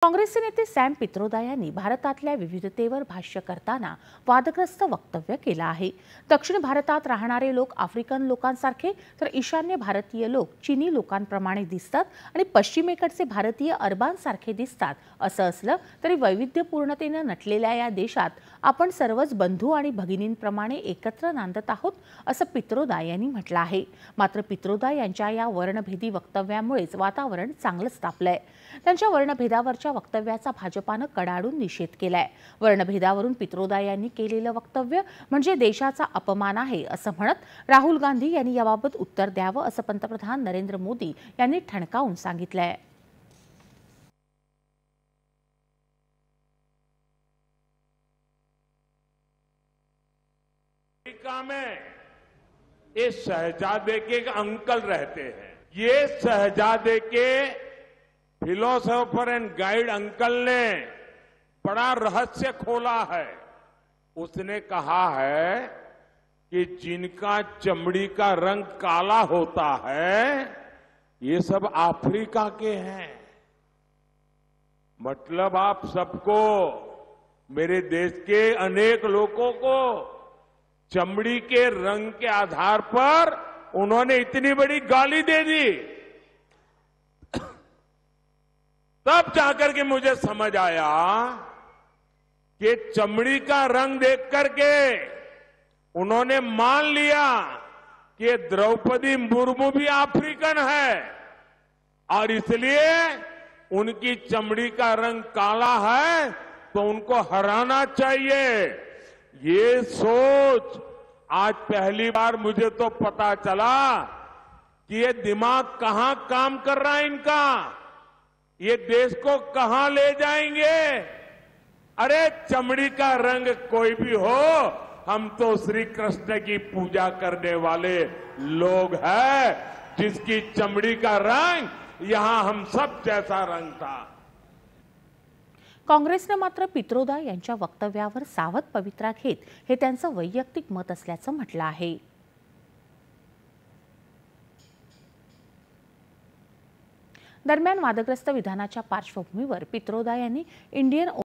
काँग्रेसचे नेते सॅम पित्रोदा यांनी भारतातल्या विविधतेवर भाष्य करताना वादग्रस्त वक्तव्य केलं आहे। दक्षिण भारतात राहणारे लोक आफ्रिकन लोकांसारखे तर ईशान्य भारतीय लोक चीनी लोकांप्रमाणे दिसतात आणि पश्चिमेकडचे भारतीय अरबांसारखे दिसतात। असं असलं तरी वैविध्यपूर्णतेने नटलेल्या या देशात आपण सर्वच बंधू आणि भगिनींप्रमाणे एकत्र नांदत आहोत, असं पित्रोदा यांनी म्हटलं आहे। मात्र पित्रोदा यांच्या या वर्णभेदी वक्तव्यामुळेच वातावरण चांगलंच तापलंय। त्यांच्या वर्णभेदावरच्या वक्तव्याचा भाजपानं कडाडून निषेध केलाय। वर्णभेदावरून पित्रोदा यांनी केलेलं वक्तव्य म्हणजे देशाचा अपमान आहे असं म्हणत राहुल गांधी यांनी याबाबत उत्तर द्यावं असं पंतप्रधान नरेंद्र मोदी यांनी ठणकावून सांगितलंय। अमेरिका में ये शहजादे के एक अंकल रहते हैं। ये शहजादे के फिलोसोफर एंड गाइड अंकल ने बड़ा रहस्य खोला है। उसने कहा है कि जिनका चमड़ी का रंग काला होता है ये सब अफ्रीका के हैं। मतलब आप सबको, मेरे देश के अनेक लोगों को चमड़ी के रंग के आधार पर उन्होंने इतनी बड़ी गाली दे दी। तब जाकर के मुझे समझ आया कि चमड़ी का रंग देख करके उन्होंने मान लिया कि द्रौपदी मुर्मू भी अफ्रीकन है और इसलिए उनकी चमड़ी का रंग काला है तो उनको हराना चाहिए। ये सोच आज पहली बार मुझे तो पता चला कि ये दिमाग कहां काम कर रहा है इनका, ये देश को कहां ले जाएंगे। अरे चमड़ी का रंग कोई भी हो, हम तो श्री कृष्ण की पूजा करने वाले लोग हैं, जिसकी चमड़ी का रंग यहां हम सब जैसा रंग था। काँग्रेसने मात्र पित्रोदा यांच्या वक्तव्यावर सावध पवित्रा घेत हे त्यांचं वैयक्तिक मत असल्याचं म्हटलं आहे। दरम्यान वादग्रस्त विधानाच्या पार्श्वभूमीवर पित्रोदा यांनी इंडियन